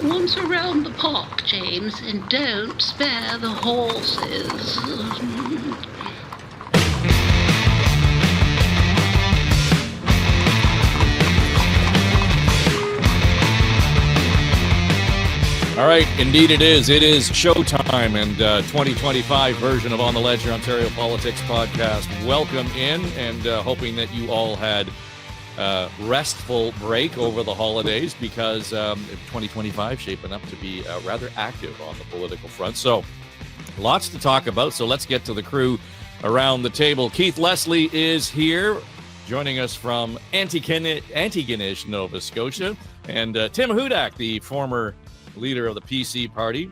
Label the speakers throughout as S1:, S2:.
S1: Once around the park, James, and don't spare the horses.
S2: All right, indeed it is. It is showtime, and 2025 version of On the Ledger Ontario Politics podcast. Welcome in, and hoping that you all had restful break over the holidays, because 2025 shaping up to be rather active on the political front. So lots to talk about. So let's get to the crew around the table. Keith Leslie is here, joining us from Antigonish, Nova Scotia, and Tim Hudak, the former leader of the PC party.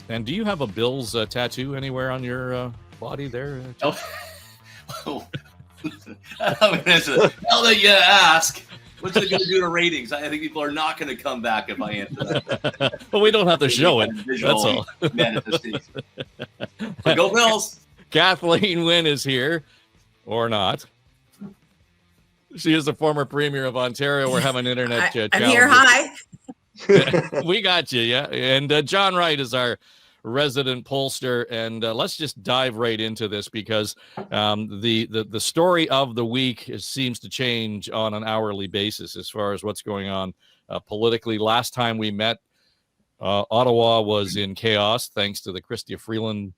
S2: And do you have a Bills tattoo anywhere on your body there?
S3: Oh. Now that you ask, what's it going to do to ratings? I think people are not going to come back if I answer that.
S2: Well, we don't have to show it. That's all.
S3: Manifestation. But go Bills.
S2: Kathleen Wynne is here, or not. She is the former Premier of Ontario. We're having internet challenges.
S4: I'm here. Hi.
S2: We got you, yeah. And John Wright is our resident pollster, and let's just dive right into this, because the story of the week seems to change on an hourly basis as far as what's going on politically. Last time we met, Ottawa was in chaos thanks to the Chrystia Freeland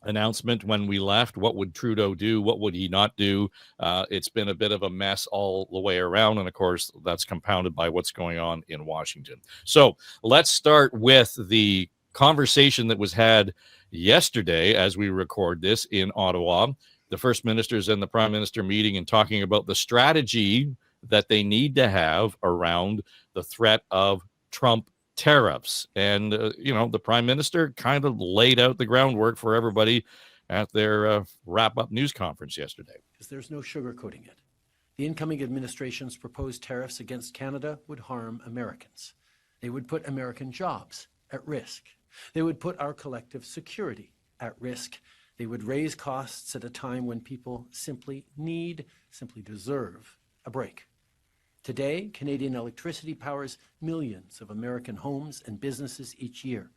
S2: announcement when we left. What would Trudeau do? What would he not do? It's been a bit of a mess all the way around, and of course that's compounded by what's going on in Washington. So let's start with the conversation that was had yesterday as we record this in Ottawa. The First Ministers and the Prime Minister meeting and talking about the strategy that they need to have around the threat of Trump tariffs. And, the Prime Minister kind of laid out the groundwork for everybody at their wrap-up news conference yesterday.
S5: Because there's no sugarcoating it. The incoming administration's proposed tariffs against Canada would harm Americans. They would put American jobs at risk. They would put our collective security at risk. They would raise costs at a time when people simply deserve a break. Today, Canadian electricity powers millions of American homes and businesses each year.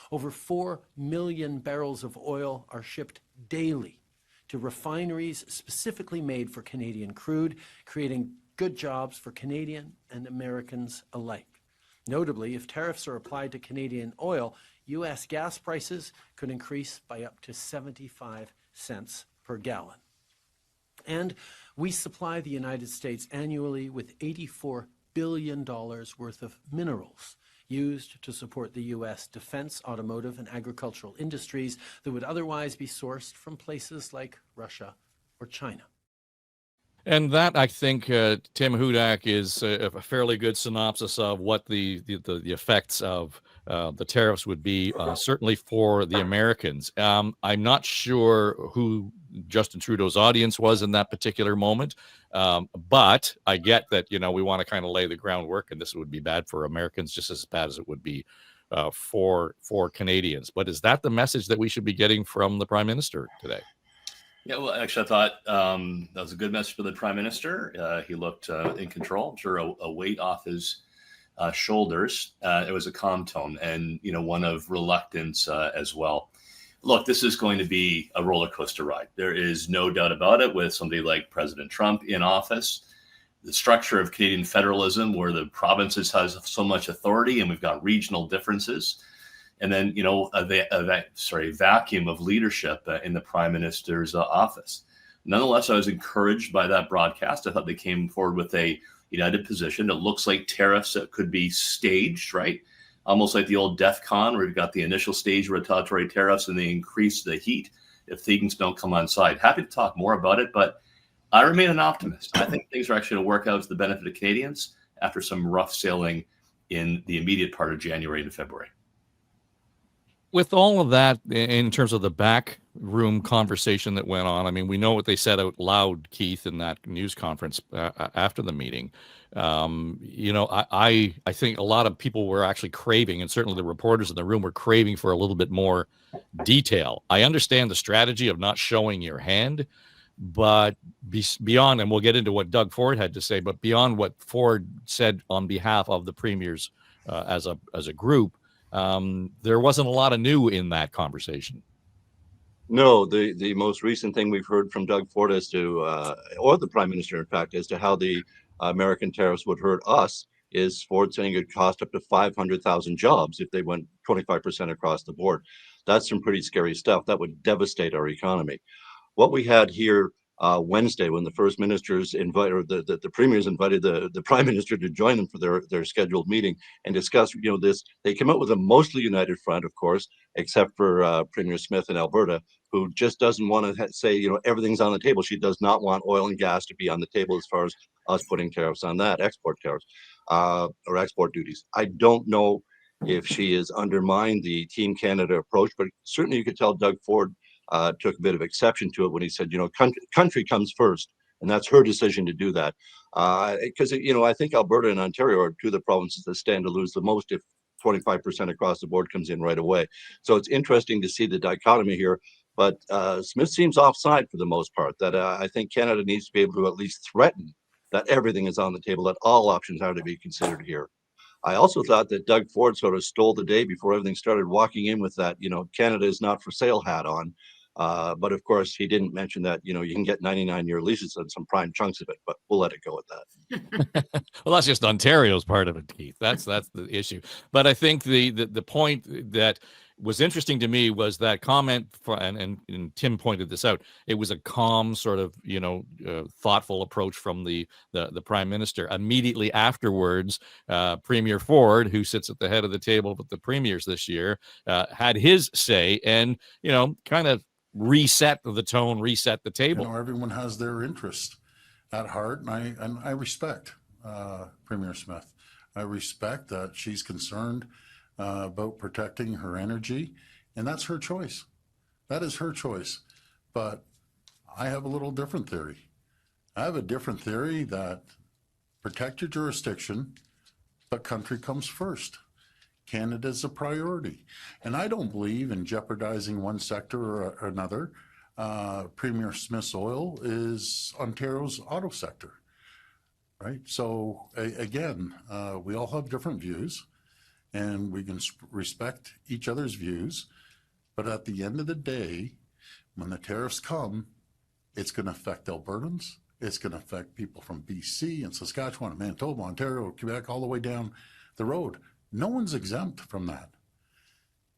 S5: Over 4 million barrels of oil are shipped daily to refineries specifically made for Canadian crude, creating good jobs for Canadian and Americans alike. Notably, if tariffs are applied to Canadian oil, U.S. gas prices could increase by up to 75 cents per gallon. And we supply the United States annually with $84 billion worth of minerals used to support the U.S. defense, automotive, and agricultural industries that would otherwise be sourced from places like Russia or China.
S2: And that, I think, Tim Hudak, is a fairly good synopsis of what the effects of the tariffs would be, certainly for the Americans. I'm not sure who Justin Trudeau's audience was in that particular moment, but I get that, we want to kind of lay the groundwork, and this would be bad for Americans just as bad as it would be for Canadians. But is that the message that we should be getting from the Prime Minister today?
S3: Yeah, well, actually, I thought that was a good message for the Prime Minister. He looked in control. I'm sure a weight off his shoulders. It was a calm tone, and one of reluctance as well. Look, this is going to be a roller coaster ride. There is no doubt about it. With somebody like President Trump in office, the structure of Canadian federalism, where the provinces has so much authority, and we've got regional differences. And then, a vacuum of leadership in the Prime Minister's office. Nonetheless, I was encouraged by that broadcast. I thought they came forward with a united position. It looks like tariffs could be staged, right? Almost like the old DEF CON, where you've got the initial stage retaliatory tariffs and they increase the heat if things don't come on side. Happy to talk more about it, but I remain an optimist. I think things are actually going to work out to the benefit of Canadians after some rough sailing in the immediate part of January and February.
S2: With all of that, in terms of the back room conversation that went on, I mean, we know what they said out loud, Keith, in that news conference after the meeting. I think a lot of people were actually craving, and certainly the reporters in the room were craving for a little bit more detail. I understand the strategy of not showing your hand, But beyond, and we'll get into what Doug Ford had to say, but beyond what Ford said on behalf of the premiers as a group, there wasn't a lot of new in that conversation.
S4: No, the most recent thing we've heard from Doug Ford as to, or the Prime Minister, in fact, as to how the American tariffs would hurt us is Ford saying it would cost up to 500,000 jobs if they went 25% across the board. That's some pretty scary stuff. That would devastate our economy. What we had here Wednesday, when the first ministers invited, or the premiers invited the prime minister to join them for their scheduled meeting and discuss, this, they came out with a mostly united front, of course, except for Premier Smith in Alberta, who just doesn't want to say, everything's on the table. She does not want oil and gas to be on the table as far as us putting tariffs on that, export tariffs or export duties. I don't know if she has undermined the Team Canada approach, but certainly you could tell Doug Ford took a bit of exception to it when he said, country comes first, and that's her decision to do that. Because, I think Alberta and Ontario are two of the provinces that stand to lose the most if 25% across the board comes in right away. So it's interesting to see the dichotomy here. But Smith seems offside for the most part, that I think Canada needs to be able to at least threaten that everything is on the table, that all options are to be considered here. I also thought that Doug Ford sort of stole the day before everything started, walking in with that, Canada is not for sale hat on. But of course, he didn't mention that, you can get 99-year leases on some prime chunks of it, but we'll let it go at that.
S2: Well, that's just Ontario's part of it, Keith. That's the issue. But I think the point that was interesting to me was that comment, and Tim pointed this out. It was a calm, sort of, thoughtful approach from the prime minister. Immediately afterwards, Premier Ford, who sits at the head of the table with the premiers this year, had his say and, kind of reset the tone, reset the table.
S6: Everyone has their interest at heart, and I respect Premier Smith. I respect that she's concerned about protecting her energy, and that's her choice. That is her choice. But I have a little different theory. I have a different theory that protect your jurisdiction, but country comes first. Canada's a priority. And I don't believe in jeopardizing one sector or another. Premier Smith's oil is Ontario's auto sector, right? So again, we all have different views, and we can respect each other's views. But at the end of the day, when the tariffs come, it's going to affect Albertans. It's going to affect people from BC and Saskatchewan and Manitoba, Ontario, Quebec, all the way down the road. No one's exempt from that.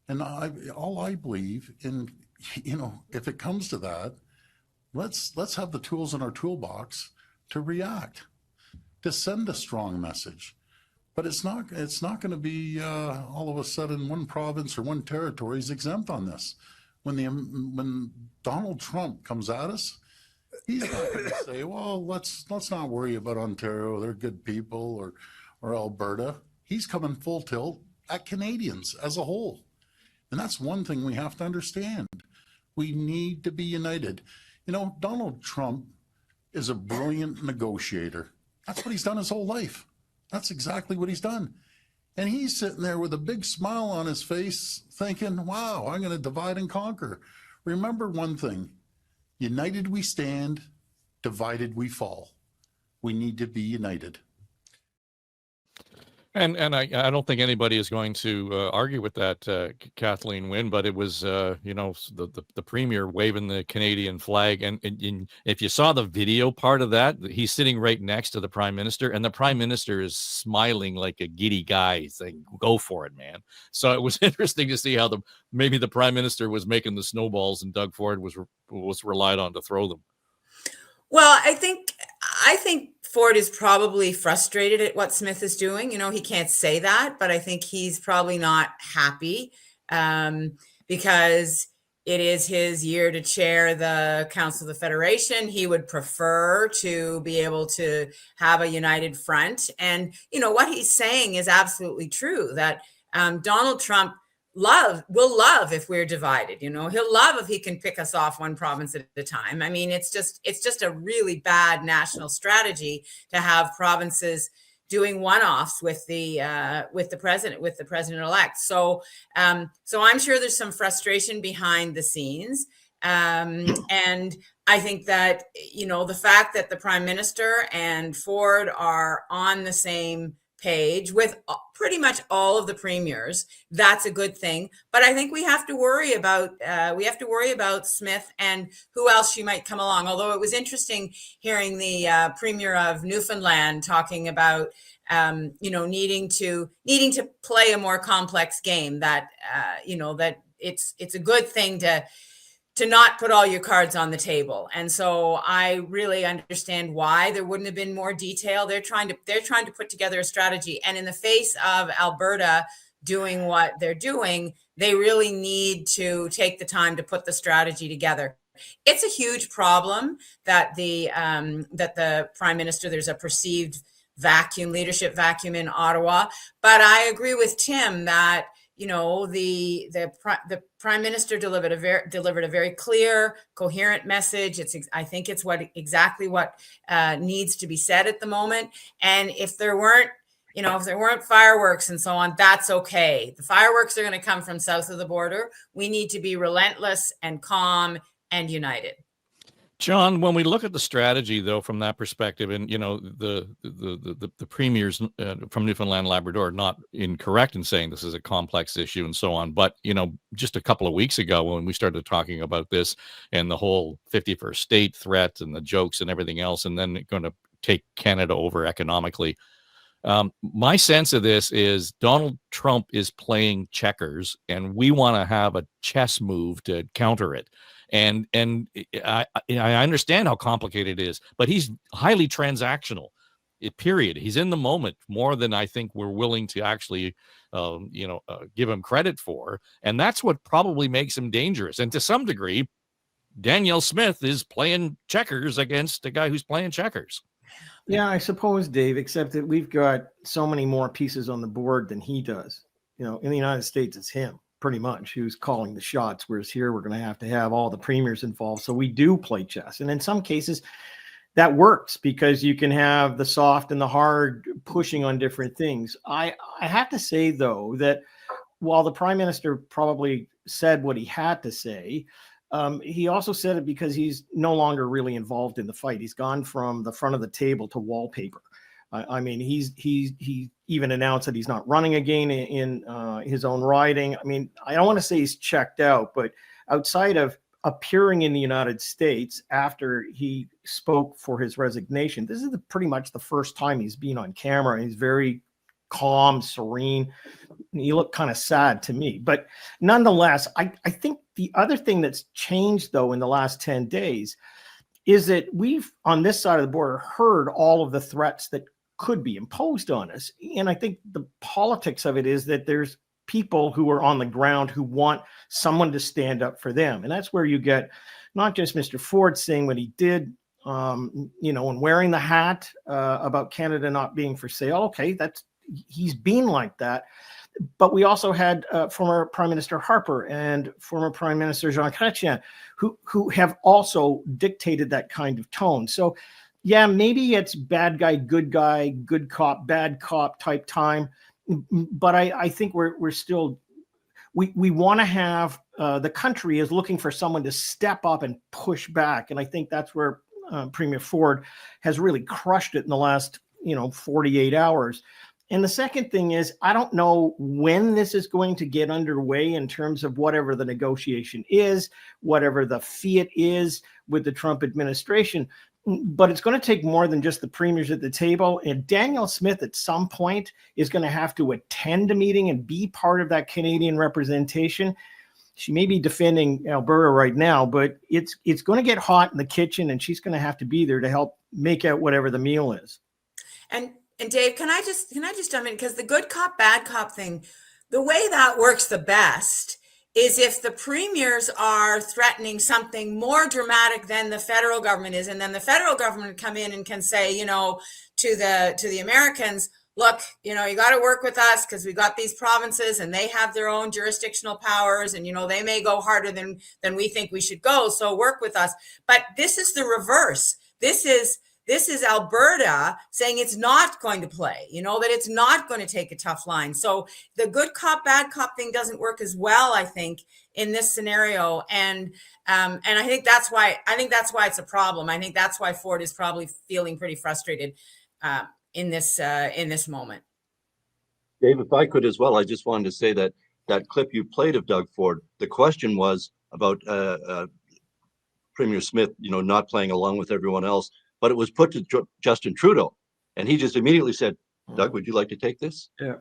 S6: And all I believe in, if it comes to that, let's have the tools in our toolbox to react, to send a strong message. But it's not going to be all of a sudden one province or one territory is exempt on this. When Donald Trump comes at us, he's not going to say, well, let's not worry about Ontario, they're good people, or Alberta. He's coming full tilt at Canadians as a whole. And that's one thing we have to understand. We need to be united. Donald Trump is a brilliant negotiator. That's what he's done his whole life. That's exactly what he's done. And he's sitting there with a big smile on his face thinking, wow, I'm going to divide and conquer. Remember one thing, united we stand, divided we fall. We need to be united.
S2: And I don't think anybody is going to argue with that, Kathleen Wynne, but it was, the premier waving the Canadian flag. And if you saw the video part of that, he's sitting right next to the prime minister, and the prime minister is smiling like a giddy guy saying, go for it, man. So it was interesting to see how maybe the prime minister was making the snowballs and Doug Ford was relied on to throw them.
S7: Well, I think Ford is probably frustrated at what Smith is doing. He can't say that, but I think he's probably not happy because it is his year to chair the Council of the Federation. He would prefer to be able to have a united front. And, what he's saying is absolutely true, that Donald Trump will love if we're divided. He'll love if he can pick us off one province at a time. I mean, it's just a really bad national strategy to have provinces doing one-offs with the president-elect. So I'm sure there's some frustration behind the scenes. And I think that, the fact that the Prime Minister and Ford are on the same page with pretty much all of the premiers, that's a good thing. But I think we have to worry about Smith and who else she might come along. Although it was interesting hearing the Premier of Newfoundland talking about needing to play a more complex game. That that it's a good thing to not put all your cards on the table. And so I really understand why there wouldn't have been more detail. They're trying to put together a strategy. And in the face of Alberta doing what they're doing, they really need to take the time to put the strategy together. It's a huge problem that the Prime Minister, there's a perceived leadership vacuum in Ottawa. But I agree with Tim that the Prime Minister delivered a very clear, coherent message. I think it's exactly what needs to be said at the moment. And if there weren't fireworks and so on, that's okay. The fireworks are going to come from south of the border. We need to be relentless and calm and united.
S2: John, when we look at the strategy, though, from that perspective, and the premiers from Newfoundland, Labrador, not incorrect in saying this is a complex issue and so on, but just a couple of weeks ago when we started talking about this and the whole 51st state threat and the jokes and everything else, and then going to take Canada over economically. My sense of this is Donald Trump is playing checkers, and we want to have a chess move to counter it. And I understand how complicated it is, but he's highly transactional. Period. He's in the moment more than I think we're willing to actually, give him credit for, and that's what probably makes him dangerous. And to some degree, Danielle Smith is playing checkers against a guy who's playing checkers.
S8: Yeah, I suppose, Dave, except that we've got so many more pieces on the board than he does. In the United States, it's him pretty much who's calling the shots, whereas here we're going to have all the premiers involved. So we do play chess. And in some cases that works because you can have the soft and the hard pushing on different things. I have to say, though, that while the Prime Minister probably said what he had to say, he also said it because he's no longer really involved in the fight. He's gone from the front of the table to wallpaper. I mean, he even announced that he's not running again in his own riding. I mean, I don't want to say he's checked out, but outside of appearing in the United States after he spoke for his resignation, this is pretty much the first time he's been on camera. He's very calm, serene. He looked kind of sad to me. But nonetheless, I think the other thing that's changed, though, in the last 10 days is that we've, on this side of the border, heard all of the threats that could be imposed on us. And I think the politics of it is that there's people who are on the ground who want someone to stand up for them. And that's where you get not just Mr. Ford saying what he did, and wearing the hat about Canada not being for sale. Okay, he's been like that. But we also had former Prime Minister Harper and former Prime Minister Jean Chrétien who have also dictated that kind of tone. So, yeah, maybe it's bad guy, good cop, bad cop type time. But I think we're still we want to have the country is looking for someone to step up and push back. And I think that's where Premier Ford has really crushed it in the last 48 hours. And the second thing is, I don't know when this is going to get underway in terms of whatever the negotiation is, whatever the fiat is with the Trump administration. But it's going to take more than just the premiers at the table. And Danielle Smith at some point is going to have to attend a meeting and be part of that Canadian representation. She may be defending Alberta right now, but it's going to get hot in the kitchen, and she's going to have to be there to help make out whatever the meal is.
S7: And Dave, can I just jump in? Because the good cop, bad cop thing, the way that works the best is if the premiers are threatening something more dramatic than the federal government is, and then the federal government come in and can say, to the Americans, look, you got to work with us because we got these provinces and they have their own jurisdictional powers, and they may go harder than we think we should go. So work with us. But this is the reverse. This is This is Alberta saying it's not going to play, that it's not going to take a tough line. So the good cop, bad cop thing doesn't work as well, I think, in this scenario. And I think that's why it's a problem. I think that's why Ford is probably feeling pretty frustrated in this moment.
S4: Dave, if I could as well, I just wanted to say that clip you played of Doug Ford, the question was about Premier Smith, not playing along with everyone else, but it was put to Justin Trudeau, and he just immediately said, "Doug, would you like to take this?"
S8: Yeah.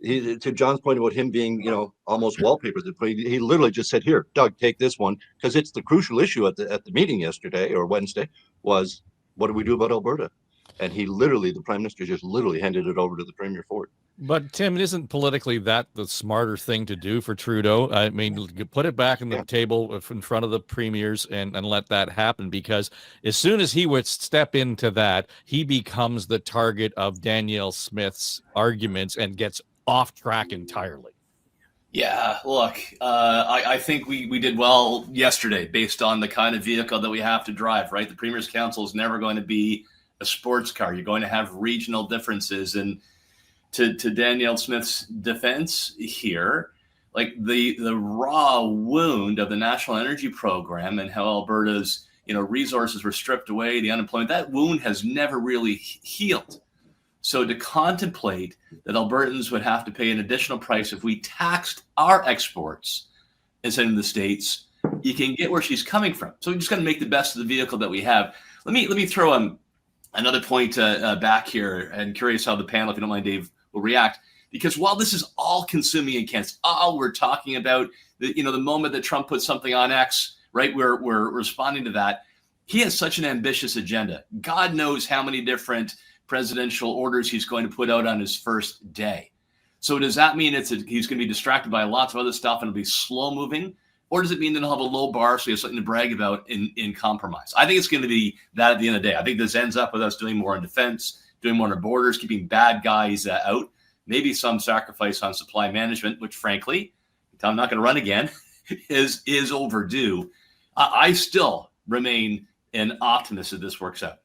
S4: To John's point about him being, almost wallpaper, he literally just said, "Here, Doug, take this one," because it's the crucial issue at the meeting yesterday or Wednesday was, what do we do about Alberta? And the Prime Minister just literally handed it over to the Premier Ford.
S2: But Tim, isn't politically that the smarter thing to do for Trudeau? I mean, put it back on the table in front of the premiers and let that happen, because as soon as he would step into that, he becomes the target of Danielle Smith's arguments and gets off track entirely.
S3: Yeah, look, I think we did well yesterday based on the kind of vehicle that we have to drive, right? The Premier's Council is never going to be a sports car. You're going to have regional differences. And to Danielle Smith's defense here, like the raw wound of the National Energy Program and how Alberta's resources were stripped away, the unemployment, that wound has never really healed. So to contemplate that Albertans would have to pay an additional price if we taxed our exports instead of the States, you can get where she's coming from. So we just got to make the best of the vehicle that we have. Let me throw another point back here, and curious how the panel, if you don't mind, Dave, will react, because while this is all consuming intense, all we're talking about, the moment that Trump put something on X, right, we're responding to that. He has such an ambitious agenda. God knows how many different presidential orders he's going to put out on his first day. So does that mean he's going to be distracted by lots of other stuff and it'll be slow moving? Or does it mean that he'll have a low bar so he has something to brag about in compromise? I think it's going to be that at the end of the day. I think this ends up with us doing more in defense, doing more on our borders, keeping bad guys out, maybe some sacrifice on supply management, which frankly, I'm not going to run again, is overdue. I still remain an optimist that this works out.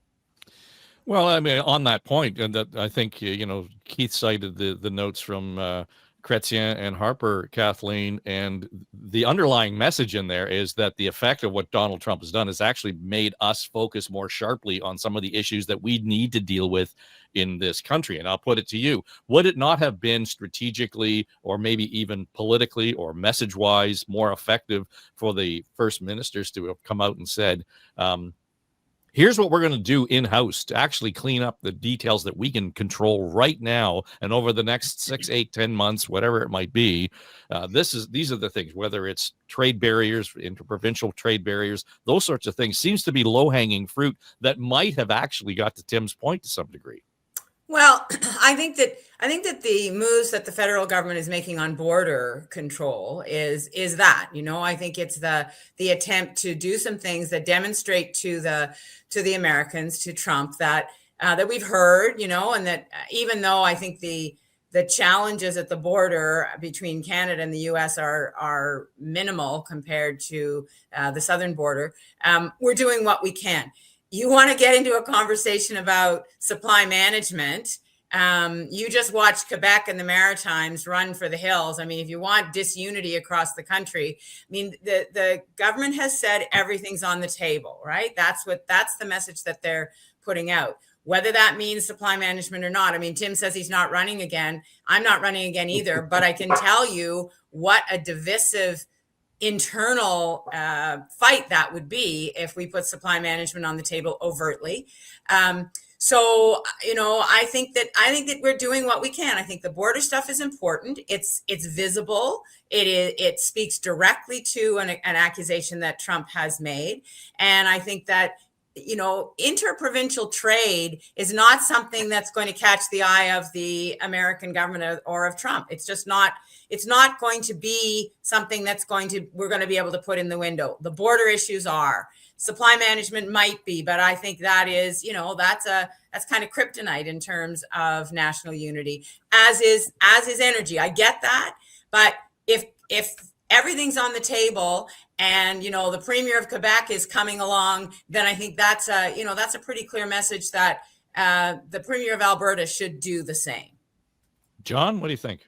S2: Well, I mean, on that point, and that I think, Keith cited the notes from Chrétien and Harper, Kathleen, and the underlying message in there is that the effect of what Donald Trump has done has actually made us focus more sharply on some of the issues that we need to deal with in this country. And I'll put it to you, would it not have been strategically or maybe even politically or message-wise more effective for the first ministers to have come out and said, here's what we're going to do in-house to actually clean up the details that we can control right now and over the next 6, 8, 10 months, whatever it might be. These are the things, whether it's trade barriers, interprovincial trade barriers, those sorts of things, seems to be low-hanging fruit that might have actually got to Tim's point to some degree.
S7: Well, I think that the moves that the federal government is making on border control is that, I think it's the attempt to do some things that demonstrate to the Americans, to Trump, that we've heard, and that even though I think the challenges at the border between Canada and the US are minimal compared to the southern border, we're doing what we can. You want to get into a conversation about supply management, you just watch Quebec and the Maritimes run for the hills. I mean, if you want disunity across the country, I mean, the government has said everything's on the table, right? That's the message that they're putting out. Whether that means supply management or not. I mean, Tim says he's not running again. I'm not running again either, but I can tell you what a divisive internal fight that would be if we put supply management on the table overtly. So, I think that we're doing what we can. I think the border stuff is important. It's visible. It speaks directly to an accusation that Trump has made. And I think that, interprovincial trade is not something that's going to catch the eye of the American government or of Trump. It's just not. It's not going to be something we're going to be able to put in the window. The border issues are. Supply management might be, but I think that is, that's kind of kryptonite in terms of national unity, as is energy. I get that, but if everything's on the table and the Premier of Quebec is coming along, then I think that's a pretty clear message that the Premier of Alberta should do the same.
S2: John, what do you think?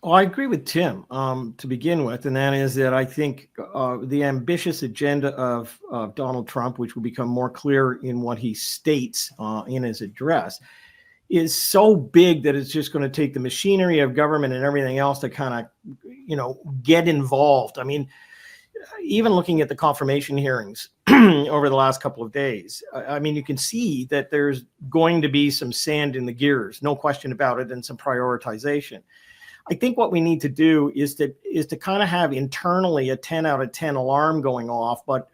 S8: Well, I agree with Tim to begin with, and that is that I think the ambitious agenda of Donald Trump, which will become more clear in what he states in his address, is so big that it's just going to take the machinery of government and everything else to kind of, get involved. I mean, even looking at the confirmation hearings over the last couple of days, I mean, you can see that there's going to be some sand in the gears, no question about it, and some prioritization. I think what we need to do is to kind of have internally a 10 out of 10 alarm going off, but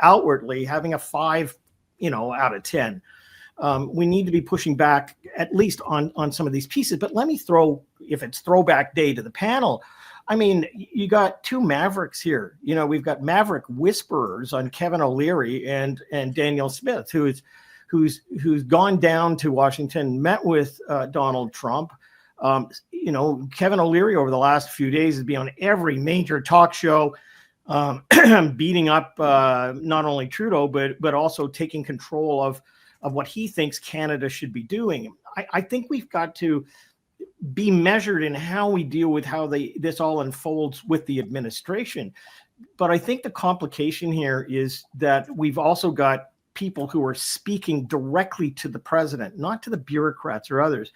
S8: outwardly having a 5, out of 10. We need to be pushing back at least on some of these pieces. But let me throw, if it's throwback day to the panel, I mean, you got two mavericks here. We've got Maverick Whisperers on Kevin O'Leary and Daniel Smith, who's gone down to Washington, met with Donald Trump. Kevin O'Leary over the last few days has been on every major talk show, beating up not only Trudeau, but also taking control of what he thinks Canada should be doing. I think we've got to be measured in how we deal with how this all unfolds with the administration. But I think the complication here is that we've also got people who are speaking directly to the president, not to the bureaucrats or others,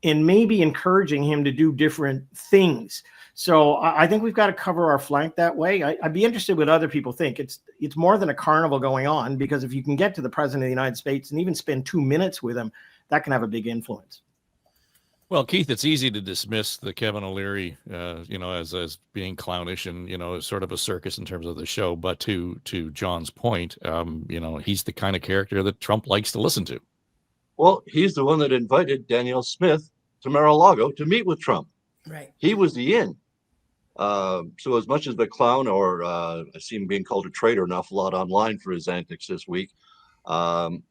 S8: and maybe encouraging him to do different things. So I think we've got to cover our flank that way. I'd be interested what other people think. It's more than a carnival going on, because if you can get to the president of the United States and even spend 2 minutes with him, that can have a big influence.
S2: Well, Keith, it's easy to dismiss the Kevin O'Leary, as being clownish and, sort of a circus in terms of the show. But to John's point, he's the kind of character that Trump likes to listen to.
S4: Well, he's the one that invited Danielle Smith to Mar-a-Lago to meet with Trump.
S7: Right.
S4: He was the in. So as much as the clown, or I see him being called a traitor an awful lot online for his antics this week,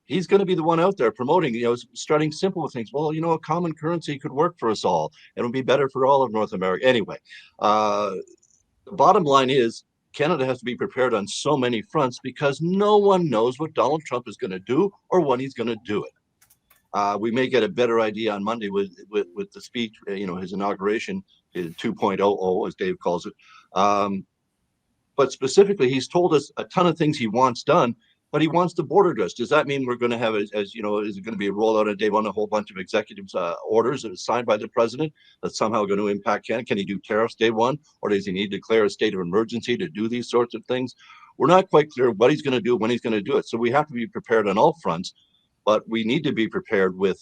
S4: he's going to be the one out there promoting, starting simple with things. Well, a common currency could work for us all. It would be better for all of North America. Anyway, the bottom line is Canada has to be prepared on so many fronts, because no one knows what Donald Trump is going to do or when he's going to do it. We may get a better idea on Monday with the speech, his inauguration, his 2.00, as Dave calls it. But specifically, he's told us a ton of things he wants done, but he wants the border addressed. Does that mean we're going to have, is it going to be a rollout of day one, a whole bunch of executive orders that are signed by the president that's somehow going to impact Canada? Can he do tariffs day one, or does he need to declare a state of emergency to do these sorts of things? We're not quite clear what he's going to do, when he's going to do it. So we have to be prepared on all fronts. But we need to be prepared with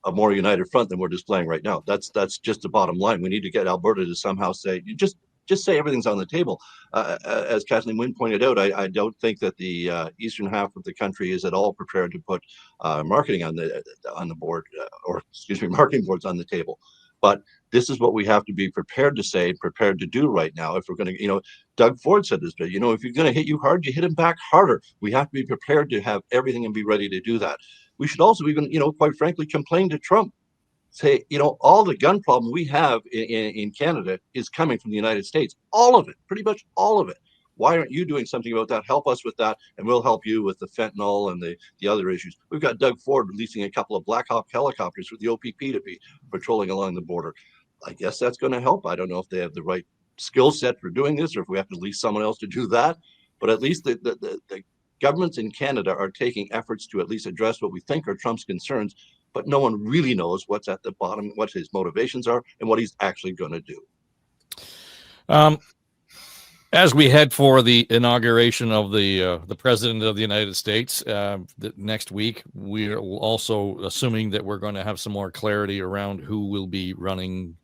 S4: a more united front than we're displaying right now. That's just the bottom line. We need to get Alberta to somehow say, just say everything's on the table. As Kathleen Wynne pointed out, I don't think that the eastern half of the country is at all prepared to put marketing on the board, marketing boards on the table. But this is what we have to be prepared to say, prepared to do right now. If we're going to, Doug Ford said this, but if you're going to hit you hard, you hit him back harder. We have to be prepared to have everything and be ready to do that. We should also even, quite frankly, complain to Trump. Say, all the gun problem we have in Canada is coming from the United States. All of it, pretty much all of it. Why aren't you doing something about that? Help us with that, and we'll help you with the fentanyl and the other issues. We've got Doug Ford releasing a couple of Black Hawk helicopters for the OPP to be patrolling along the border. I guess that's going to help. I don't know if they have the right skill set for doing this, or if we have to lease someone else to do that. But at least the governments in Canada are taking efforts to at least address what we think are Trump's concerns, but no one really knows what's at the bottom, what his motivations are, and what he's actually going to do.
S2: As we head for the inauguration of the president of the United States next week, we're also assuming that we're going to have some more clarity around who will be running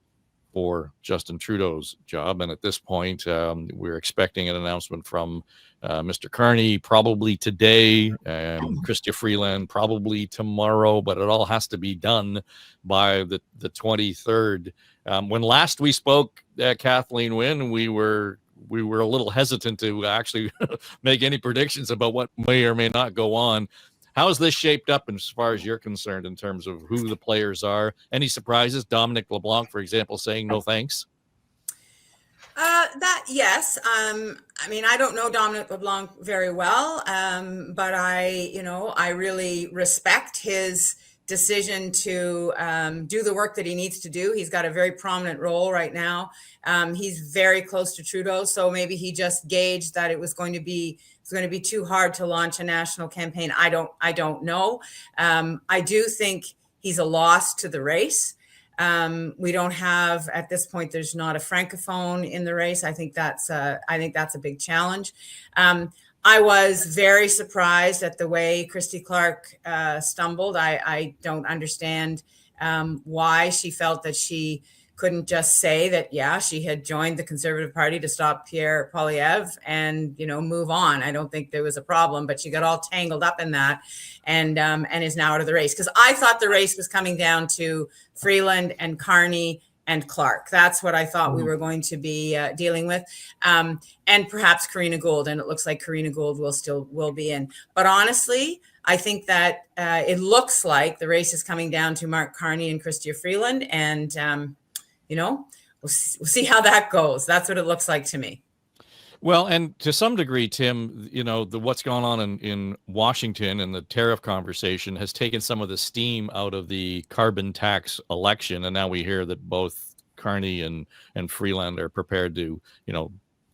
S2: for Justin Trudeau's job. And at this point, we're expecting an announcement from Mr. Carney probably today, Chrystia Freeland probably tomorrow, but it all has to be done by the 23rd. When last we spoke, Kathleen Wynne, we were a little hesitant to actually make any predictions about what may or may not go on. How is this shaped up as far as you're concerned in terms of who the players are? Any surprises? Dominic LeBlanc, for example, saying no thanks?
S7: Yes. I mean, I don't know Dominic LeBlanc very well, but I really respect his decision to do the work that he needs to do. He's got a very prominent role right now. He's very close to Trudeau, so maybe he just gauged that it was going to be too hard to launch a national campaign. I don't know. I do think he's a loss to the race. We don't have, at this point, there's not a francophone in the race. I think that's a big challenge. I was very surprised at the way Christy Clark stumbled. I don't understand why she felt that she couldn't just say that, yeah, she had joined the Conservative Party to stop Pierre Poilievre and, move on. I don't think there was a problem, but she got all tangled up in that and is now out of the race. Because I thought the race was coming down to Freeland and Carney and Clark. That's what I thought we were going to be dealing with. And perhaps Karina Gould. And it looks like Karina Gould will be in. But honestly, I think that it looks like the race is coming down to Mark Carney and Chrystia Freeland. And, we'll see how that goes. That's what it looks like to me.
S2: Well, and to some degree, Tim, what's going on in Washington and the tariff conversation has taken some of the steam out of the carbon tax election. And now we hear that both Carney and Freeland are prepared to,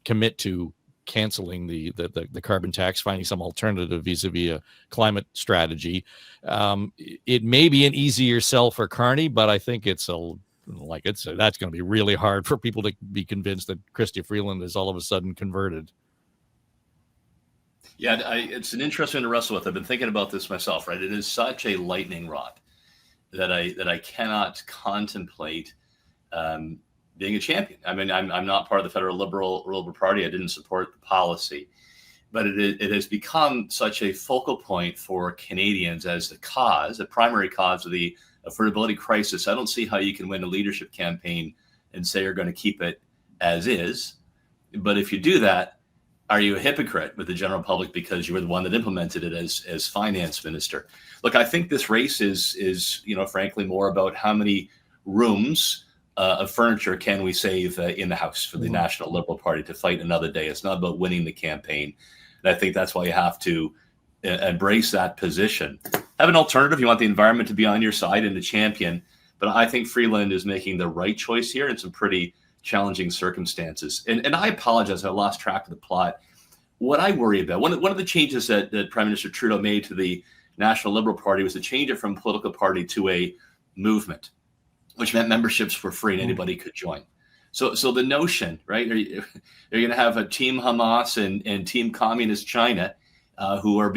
S2: commit to canceling the carbon tax, finding some alternative vis-a-vis a climate strategy. It may be an easier sell for Carney, but I think that's going to be really hard for people to be convinced that Chrystia Freeland is all of a sudden converted.
S3: Yeah, it's an interesting to wrestle with. I've been thinking about this myself, right? It is such a lightning rod that I cannot contemplate being a champion. I mean, I'm not part of the federal Liberal Party. I didn't support the policy, but it has become such a focal point for Canadians as the primary cause of the affordability crisis. I don't see how you can win a leadership campaign and say you're going to keep it as is. But if you do that, are you a hypocrite with the general public because you were the one that implemented it as finance minister? Look, I think this race is frankly more about how many rooms of furniture can we save in the House for the National Liberal Party to fight another day. It's not about winning the campaign. And I think that's why you have to embrace that position. Have an alternative. You want the environment to be on your side and to champion. But I think Freeland is making the right choice here in some pretty challenging circumstances. And I apologize, I lost track of the plot. What I worry about, one of the changes that Prime Minister Trudeau made to the National Liberal Party was to change it from political party to a movement, which meant memberships were free and anybody could join. So the notion, right, you're going to have a Team Hamas and Team Communist China who are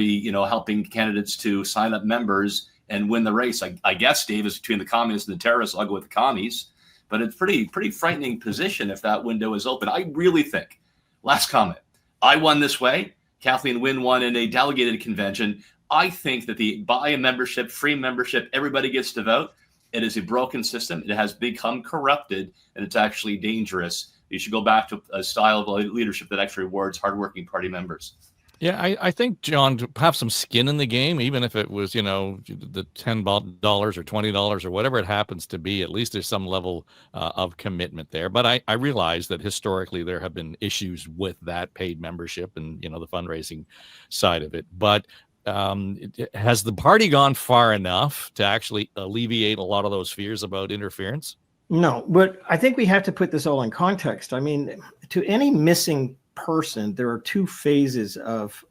S3: helping candidates to sign up members and win the race. I guess, Dave, is between the communists and the terrorists. I'll go with the commies. But it's pretty frightening position if that window is open. I really think, last comment, I won this way. Kathleen Wynne won in a delegated convention. I think that the buy a membership, free membership, everybody gets to vote. It is a broken system. It has become corrupted, and it's actually dangerous. You should go back to a style of leadership that actually rewards hardworking party members.
S2: Yeah, I think, John, to have some skin in the game, even if it was, the $10 or $20 or whatever it happens to be, at least there's some level of commitment there. But I realize that historically there have been issues with that paid membership and, the fundraising side of it. But has the party gone far enough to actually alleviate a lot of those fears about interference?
S8: No, but I think we have to put this all in context. I mean, to any missing person, there are two phases of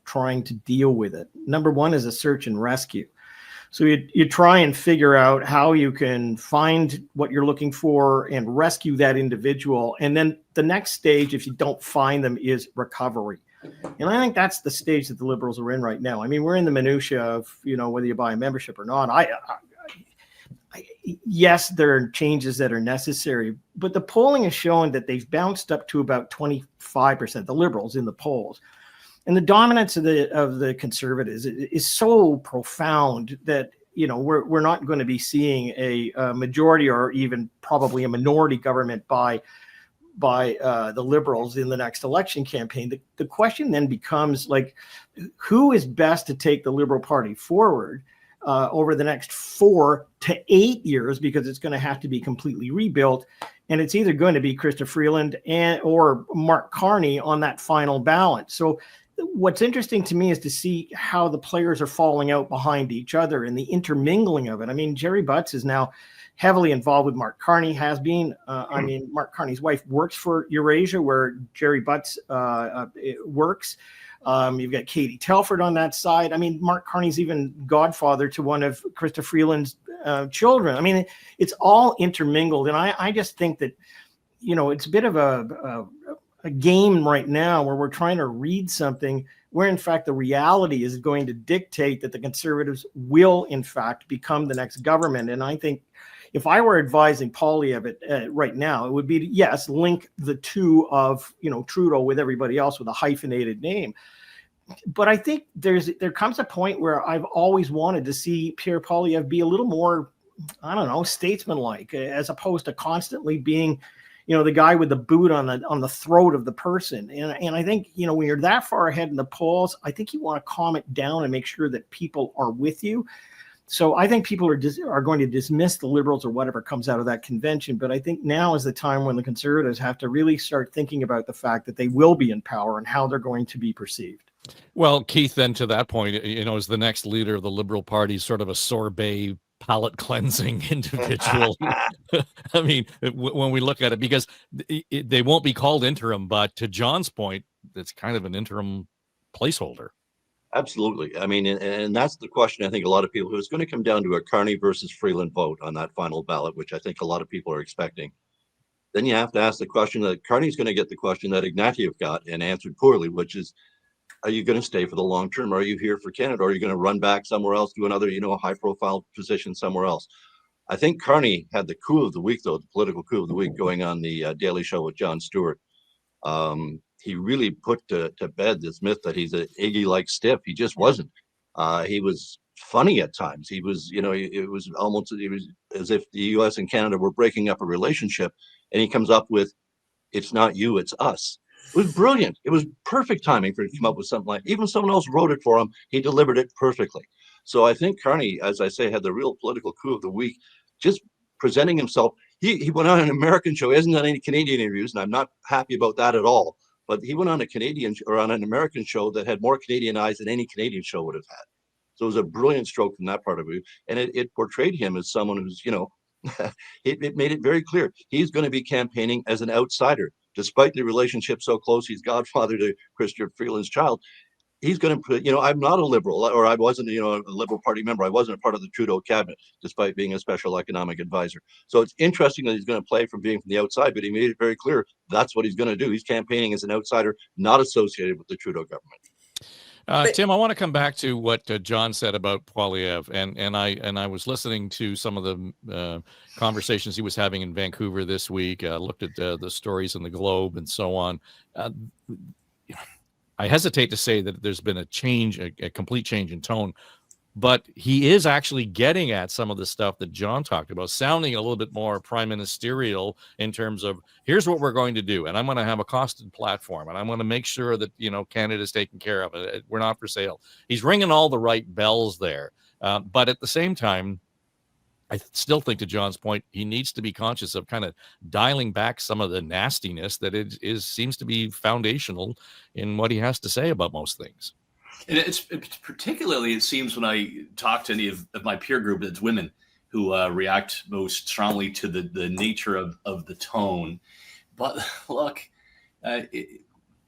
S8: trying to deal with it. Number one is a search and rescue. So you try and figure out how you can find what you're looking for and rescue that individual. And then the next stage, if you don't find them, is recovery. And I think that's the stage that the Liberals are in right now. I mean, we're in the minutia of, whether you buy a membership or not. Yes, there are changes that are necessary, but the polling is showing that they've bounced up to about 25%, the Liberals in the polls. And the dominance of the Conservatives is so profound that, we're not going to be seeing a majority or even probably a minority government by the Liberals in the next election campaign. The question then becomes, who is best to take the Liberal Party forward over the next 4 to 8 years, because it's going to have to be completely rebuilt. And it's either going to be Chrystia Freeland or Mark Carney on that final ballot. So what's interesting to me is to see how the players are falling out behind each other and the intermingling of it. I mean, Jerry Butts is now heavily involved with Mark Carney, has been. Mark Carney's wife works for Eurasia, where Jerry Butts works. You've got Katie Telford on that side. I mean, Mark Carney's even godfather to one of Chrystia Freeland's children. I mean, it's all intermingled. And I just think that, it's a bit of a game right now where we're trying to read something where, in fact, the reality is going to dictate that the Conservatives will, in fact, become the next government. And I think if I were advising Poilievre right now, it would be to, yes, link the two of, Trudeau with everybody else with a hyphenated name. But I think there comes a point where I've always wanted to see Pierre Poilievre be a little more, statesmanlike, as opposed to constantly being, the guy with the boot on the throat of the person. And I think, when you're that far ahead in the polls, I think you want to calm it down and make sure that people are with you. So I think people are going to dismiss the Liberals or whatever comes out of that convention. But I think now is the time when the Conservatives have to really start thinking about the fact that they will be in power and how they're going to be perceived.
S2: Well, Keith, then to that point, as the next leader of the Liberal Party, sort of a sorbet palate cleansing individual. I mean, when we look at it, because they won't be called interim, but to John's point, it's kind of an interim placeholder.
S4: Absolutely. I mean, and that's the question. I think a lot of people, it's going to come down to a Carney versus Freeland vote on that final ballot, which I think a lot of people are expecting. Then you have to ask the question that Carney's going to get the question that Ignatieff got and answered poorly, which is, are you going to stay for the long term? Are you here for Canada? Or are you going to run back somewhere else, do another, high profile position somewhere else? I think Carney had the coup of the week, though, the political coup of the week, going on the Daily Show with Jon Stewart. He really put to bed this myth that he's an Iggy-like stiff. He just wasn't. He was funny at times. He was, it was as if the US and Canada were breaking up a relationship. And he comes up with, it's not you, it's us. It was brilliant. It was perfect timing for him to come up with something like, even someone else wrote it for him. He delivered it perfectly. So I think Carney, as I say, had the real political coup of the week, just presenting himself. He went on an American show. He hasn't done any Canadian interviews, and I'm not happy about that at all. But he went on on an American show that had more Canadian eyes than any Canadian show would have had. So it was a brilliant stroke from that part of it. And it portrayed him as someone who's, it made it very clear. He's going to be campaigning as an outsider. Despite the relationship so close, he's godfather to Chrystia Freeland's child. He's going to put, I'm not a Liberal, or I wasn't, a Liberal Party member. I wasn't a part of the Trudeau cabinet, despite being a special economic advisor. So it's interesting that he's going to play from being from the outside, but he made it very clear that's what he's going to do. He's campaigning as an outsider, not associated with the Trudeau government.
S2: Tim, I want to come back to what John said about Poilievre, and I was listening to some of the conversations he was having in Vancouver this week. Looked at the stories in the Globe and so on. I hesitate to say that there's been a change, a complete change in tone, but he is actually getting at some of the stuff that John talked about, sounding a little bit more prime ministerial in terms of, here's what we're going to do, and I'm going to have a costed platform, and I'm going to make sure that, Canada's taken care of. We're not for sale. He's ringing all the right bells there. But at the same time, I still think, to John's point, he needs to be conscious of kind of dialing back some of the nastiness that seems to be foundational in what he has to say about most things.
S3: And it's particularly, it seems, when I talk to any of my peer group, it's women who react most strongly to the nature of the tone. But look,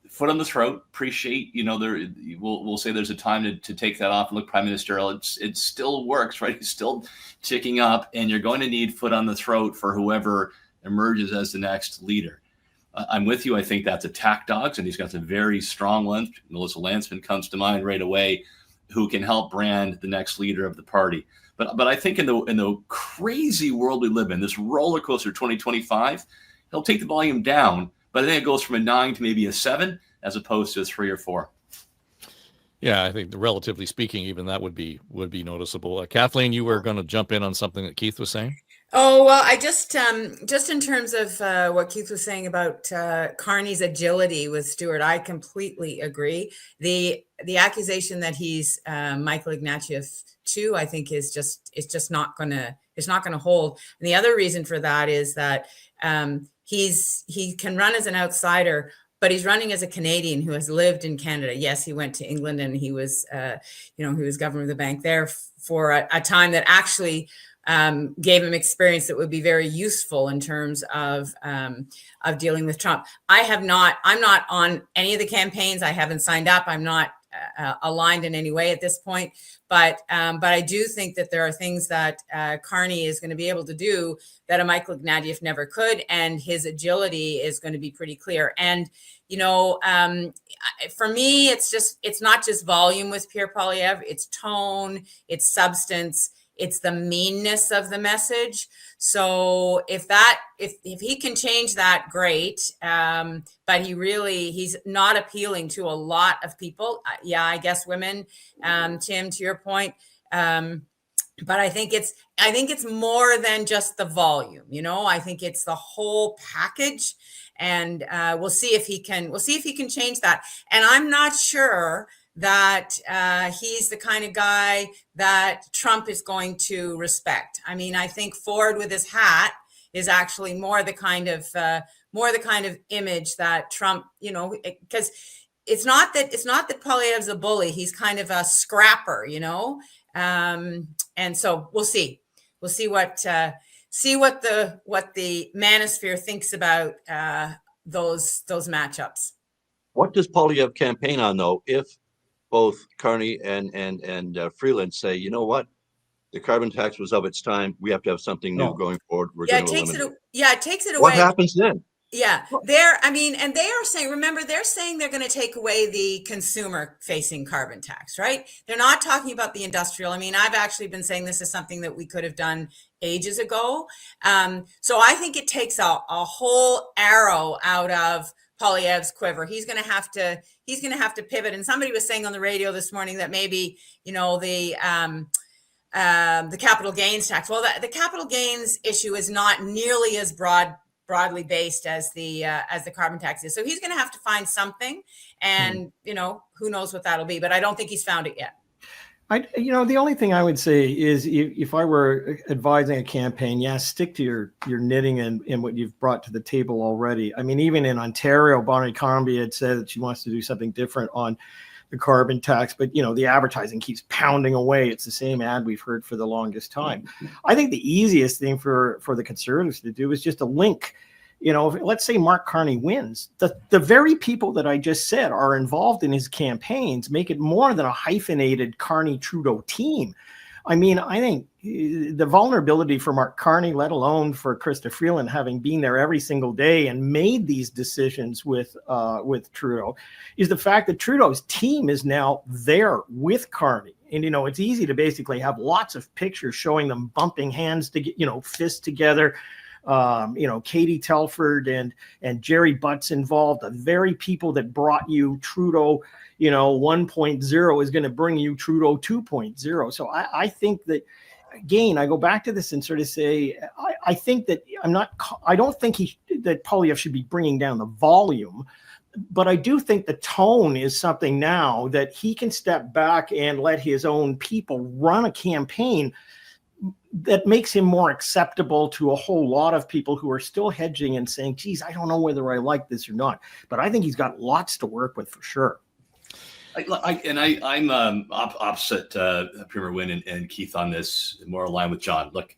S3: foot on the throat, appreciate, we'll say there's a time to take that off and look prime ministerial. It still works, right? It's still ticking up, and you're going to need foot on the throat for whoever emerges as the next leader. I'm with you. I think that's attack dogs, and he's got some very strong ones. Melissa Lantsman comes to mind right away, who can help brand the next leader of the party. But I think in the crazy world we live in, this roller coaster 2025, he'll take the volume down, but I think it goes from a 9 to maybe a 7 as opposed to a 3 or 4.
S2: Yeah, I think relatively speaking, even that would be noticeable. Kathleen, you were going to jump in on something that Keith was saying.
S7: Oh, well, I just in terms of what Keith was saying about Carney's agility with Stewart, I completely agree. The accusation that he's Michael Ignatieff too, I think it's just not gonna hold. And the other reason for that is that he can run as an outsider, but he's running as a Canadian who has lived in Canada. Yes, he went to England and he was, he was governor of the bank there for a time that actually gave him experience that would be very useful in terms of dealing with Trump. I'm not on any of the campaigns. I haven't signed up. I'm not aligned in any way at this point. But I do think that there are things that Carney is going to be able to do that a Michael Ignatieff never could, and his agility is going to be pretty clear. And for me, it's not just volume with Pierre Poilievre. It's tone, it's substance, it's the meanness of the message. So if he can change that, great. But he's not appealing to a lot of people. Yeah, I guess women, Tim, to your point. But I think it's more than just the volume. I think it's the whole package, and we'll see if he can change that. And I'm not sure that he's the kind of guy that Trump is going to respect. I mean, I think Ford with his hat is actually more the kind of image that Trump, because it's not that Poilievre's a bully. He's kind of a scrapper, and so we'll see what the manosphere thinks about those matchups.
S4: What does Poilievre campaign on, though, if both Carney and Freeland say, you know what, the carbon tax was of its time. We have to have something new going forward.
S7: It takes it away.
S4: What happens then?
S7: Yeah, and they are saying, remember, they're saying they're going to take away the consumer facing carbon tax, right? They're not talking about the industrial. I mean, I've actually been saying this is something that we could have done ages ago. So I think it takes a whole arrow out of Poilievre's quiver. He's going to have to pivot. And somebody was saying on the radio this morning that maybe, the capital gains tax. Well, the capital gains issue is not nearly as broadly based as the carbon tax is. So he's going to have to find something, and who knows what that'll be. But I don't think he's found it yet.
S8: The only thing I would say is if I were advising a campaign, stick to your knitting and what you've brought to the table already. I mean, even in Ontario, Bonnie Crombie had said that she wants to do something different on the carbon tax, but the advertising keeps pounding away. It's the same ad we've heard for the longest time. I think the easiest thing for the Conservatives to do is just a link. Let's say Mark Carney wins. The very people that I just said are involved in his campaigns make it more than a hyphenated Carney-Trudeau team. I mean, I think the vulnerability for Mark Carney, let alone for Chrystia Freeland, having been there every single day and made these decisions with Trudeau, is the fact that Trudeau's team is now there with Carney. And, it's easy to basically have lots of pictures showing them bumping hands to fists together. Katie Telford and Jerry Butts involved, the very people that brought you Trudeau, 1.0 is going to bring you Trudeau 2.0. So I think that, again, I go back to this and sort of say, I think that I don't think that Poilievre should be bringing down the volume, but I do think the tone is something now that he can step back and let his own people run a campaign that makes him more acceptable to a whole lot of people who are still hedging and saying, geez, I don't know whether I like this or not. But I think he's got lots to work with for sure.
S3: I'm opposite Premier Wynne and Keith on this, more aligned with John. Look,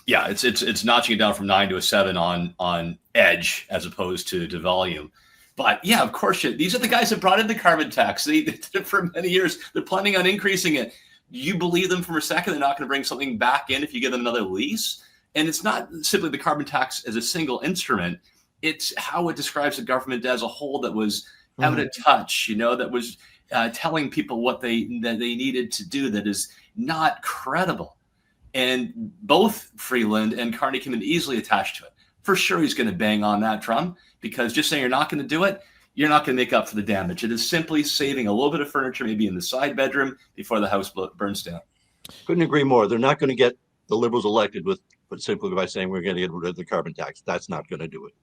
S3: it's notching it down from 9 to a 7 on edge as opposed to volume. But yeah, of course, these are the guys that brought in the carbon tax. They did it for many years. They're planning on increasing it. You believe them for a second, they're not going to bring something back in if you give them another lease. And it's not simply the carbon tax as a single instrument. It's how it describes the government as a whole that was out of touch, that was telling people what they needed to do that is not credible. And both Freeland and Carney can be easily attached to it. For sure, he's going to bang on that drum, because just saying you're not going to do it, you're not going to make up for the damage. It is simply saving a little bit of furniture, maybe in the side bedroom, before the house burns down.
S4: Couldn't agree more. They're not going to get the Liberals elected but simply by saying we're going to get rid of the carbon tax. That's not going to do it.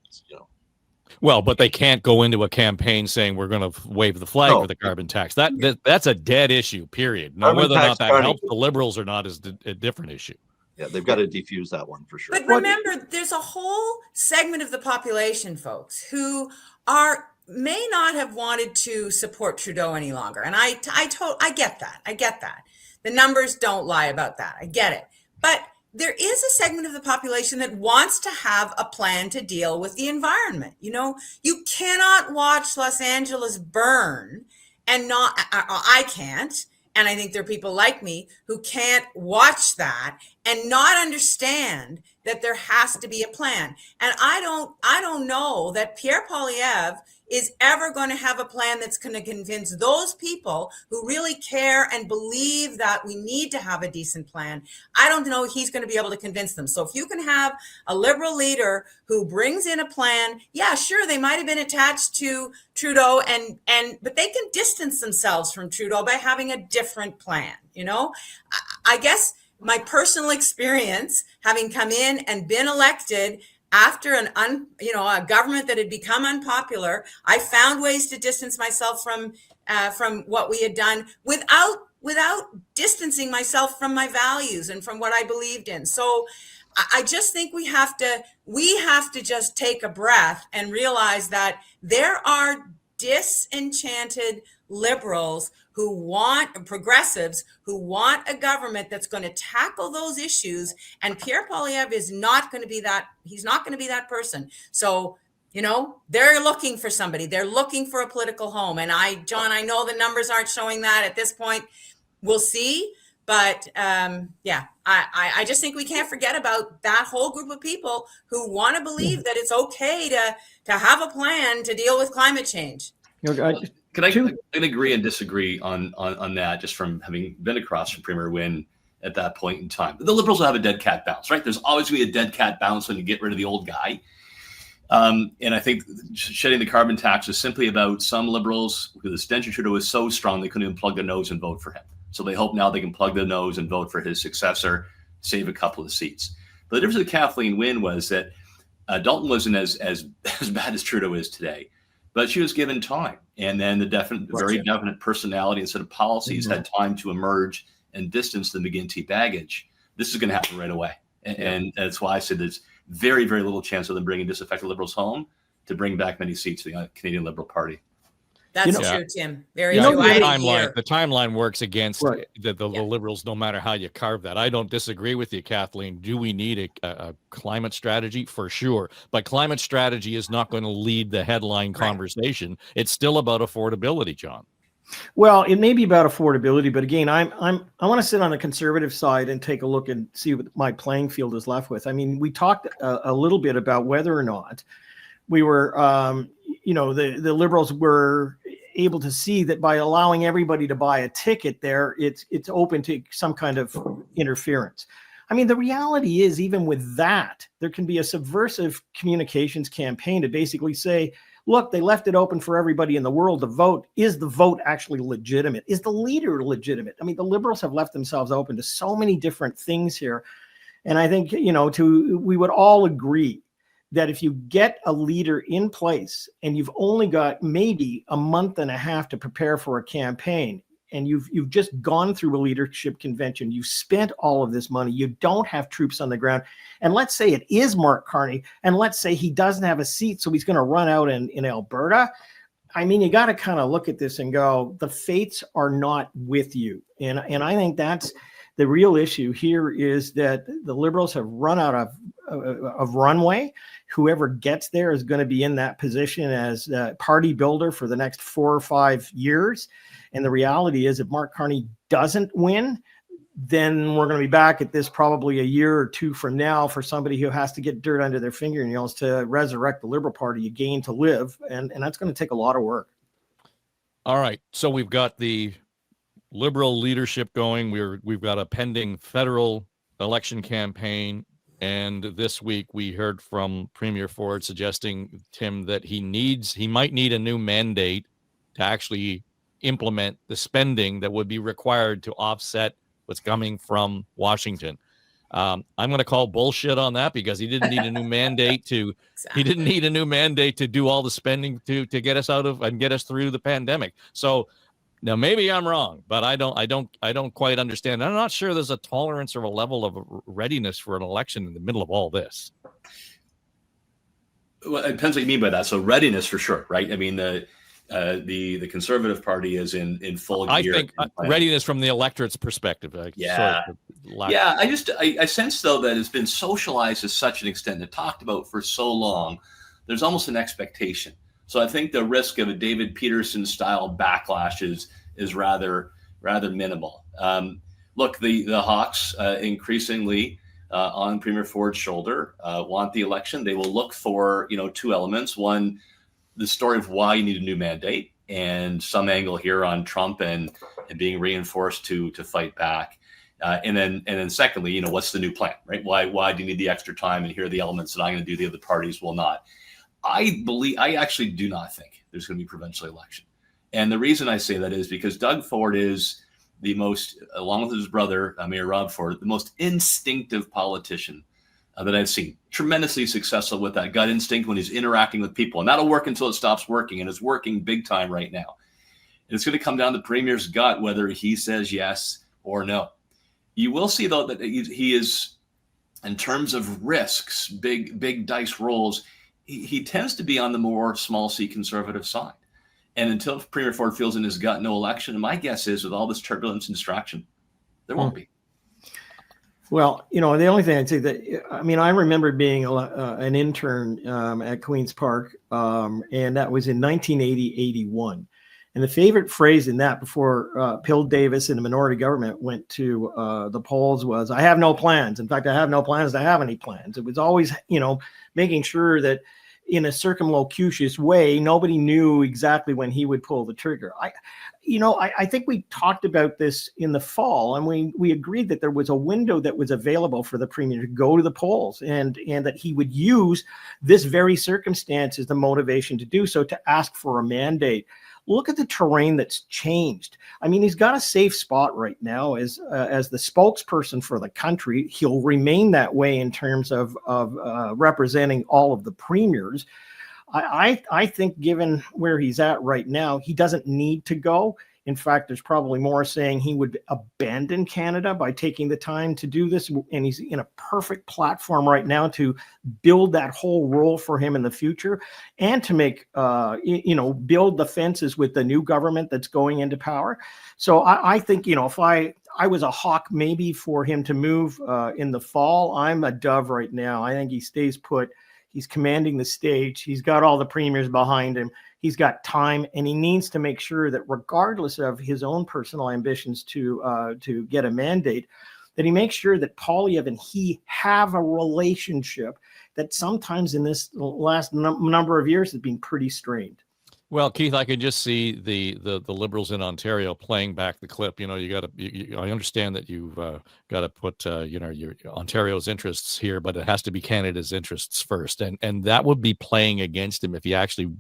S2: Well, but they can't go into a campaign saying we're going to wave the flag for the carbon tax. That's a dead issue, period. Now, whether or not that helps the Liberals or not is a different issue.
S4: Yeah, they've got to defuse that one for sure.
S7: But remember, there's a whole segment of the population, folks, who may not have wanted to support Trudeau any longer. And I get that. I get that. The numbers don't lie about that. I get it. But there is a segment of the population that wants to have a plan to deal with the environment. You know, you cannot watch Los Angeles burn and not, I can't. And I think there are people like me who can't watch that and not understand that there has to be a plan. And I don't know that Pierre Poilievre is ever going to have a plan that's going to convince those people who really care and believe that we need to have a decent plan. I don't know he's going to be able to convince them. So if you can have a Liberal leader who brings in a plan, yeah, sure, they might have been attached to Trudeau, but they can distance themselves from Trudeau by having a different plan. You know, I guess my personal experience, having come in and been elected after a government that had become unpopular, I found ways to distance myself from what we had done without distancing myself from my values and from what I believed in. So I just think we have to just take a breath and realize that there are disenchanted Liberals progressives who want a government that's going to tackle those issues. And Pierre Poilievre is not going to be that. He's not going to be that person. So, you know, they're looking for somebody. They're looking for a political home. And John, I know the numbers aren't showing that at this point. We'll see. But I just think we can't forget about that whole group of people who want to believe that it's okay to have a plan to deal with climate change.
S3: Can I agree and disagree on that, just from having been across from Premier Wynne at that point in time? The Liberals will have a dead cat bounce, right? There's always going to be a dead cat bounce when you get rid of the old guy. And I think shedding the carbon tax is simply about some Liberals, because the stench of Trudeau was so strong they couldn't even plug their nose and vote for him. So they hope now they can plug their nose and vote for his successor, save a couple of seats. But the difference with Kathleen Wynne was that Dalton wasn't as bad as Trudeau is today. But she was given time, and then the very definite personality and set of policies had time to emerge and distance the McGuinty baggage. This is going to happen right away, and that's why I said there's very, very little chance of them bringing disaffected Liberals home to bring back many seats to the Canadian Liberal Party.
S7: That's true, Tim. Very true.
S2: The timeline works against the Liberals, no matter how you carve that. I don't disagree with you, Kathleen. Do we need a climate strategy? For sure. But climate strategy is not going to lead the headline conversation. It's still about affordability, John.
S8: Well, it may be about affordability, but again, I want to sit on the conservative side and take a look and see what my playing field is left with. I mean, we talked a little bit about whether or not we were, the Liberals were able to see that by allowing everybody to buy a ticket there, it's open to some kind of interference. I mean, the reality is, even with that, there can be a subversive communications campaign to basically say, look, they left it open for everybody in the world to vote. Is the vote actually legitimate? Is the leader legitimate? I mean, the Liberals have left themselves open to so many different things here. And I think, we would all agree that if you get a leader in place and you've only got maybe a month and a half to prepare for a campaign, and you've just gone through a leadership convention, you've spent all of this money, you don't have troops on the ground, and let's say it is Mark Carney, and let's say he doesn't have a seat, so he's going to run out in Alberta. I mean, you got to kind of look at this and go, the fates are not with you. And I think that's the real issue here, is that the Liberals have run out of runway. Whoever gets there is going to be in that position as a party builder for the next 4 or 5 years. And the reality is, if Mark Carney doesn't win, then we're going to be back at this probably a year or two from now for somebody who has to get dirt under their fingernails to resurrect the Liberal Party again to live. And that's going to take a lot of work.
S2: All right. So we've got the Liberal leadership going. We've got a pending federal election campaign. And this week we heard from Premier Ford suggesting, Tim, that he might need a new mandate to actually implement the spending that would be required to offset what's coming from Washington. I'm going to call bullshit on that, because he didn't need a new mandate to do all the spending to get us out of and get us through the pandemic. So Now, maybe I'm wrong, but I don't quite understand. I'm not sure there's a tolerance or a level of readiness for an election in the middle of all this.
S3: Well, it depends what you mean by that. So readiness for sure, right? I mean, the Conservative Party is in full gear.
S2: I think readiness from the electorate's perspective.
S3: Yeah. Yeah. I sense, though, that it's been socialized to such an extent and talked about for so long, there's almost an expectation. So I think the risk of a David Peterson style backlash is rather minimal. Look, the Hawks increasingly on Premier Ford's shoulder want the election. They will look for two elements. One, the story of why you need a new mandate, and some angle here on Trump and being reinforced to fight back. And then secondly, what's the new plan, right? Why do you need the extra time? And here are the elements that I'm going to do, the other parties will not. I actually do not think there's going to be a provincial election. And the reason I say that is because Doug Ford is the most, along with his brother, Mayor Rob Ford, the most instinctive politician that I've seen. Tremendously successful with that gut instinct when he's interacting with people. And that'll work until it stops working. And it's working big time right now. And it's going to come down to the Premier's gut, whether he says yes or no. You will see, though, that he is, in terms of risks, big dice rolls, he tends to be on the more small C Conservative side. And until Premier Ford feels in his gut no election, and my guess is with all this turbulence and distraction, there won't be.
S8: Well, the only thing I'd say I remember being an intern at Queen's Park, and that was in 1980-81. And the favorite phrase in that before Bill Davis and the minority government went to the polls was, I have no plans. In fact, I have no plans to have any plans. It was always, making sure that in a circumlocucious way, nobody knew exactly when he would pull the trigger. I think we talked about this in the fall, and we agreed that there was a window that was available for the Premier to go to the polls, and that he would use this very circumstance as the motivation to do so, to ask for a mandate. Look at the terrain that's changed. He's got a safe spot right now as the spokesperson for the country. He'll remain that way in terms of representing all of the premiers. I think given where he's at right now, he doesn't need to go. In fact, there's probably more saying he would abandon Canada by taking the time to do this. And he's in a perfect platform right now to build that whole role for him in the future, and to make, build the fences with the new government that's going into power. So I think, if I was a hawk maybe for him to move in the fall, I'm a dove right now. I think he stays put. He's commanding the stage. He's got all the premiers behind him. He's got time, and he needs to make sure that regardless of his own personal ambitions to get a mandate, that he makes sure that Poilievre and he have a relationship that sometimes in this last number of years has been pretty strained.
S2: Well, Keith, I can just see the Liberals in Ontario playing back the clip. I understand that you've got to put your Ontario's interests here, but it has to be Canada's interests first, and that would be playing against him if he actually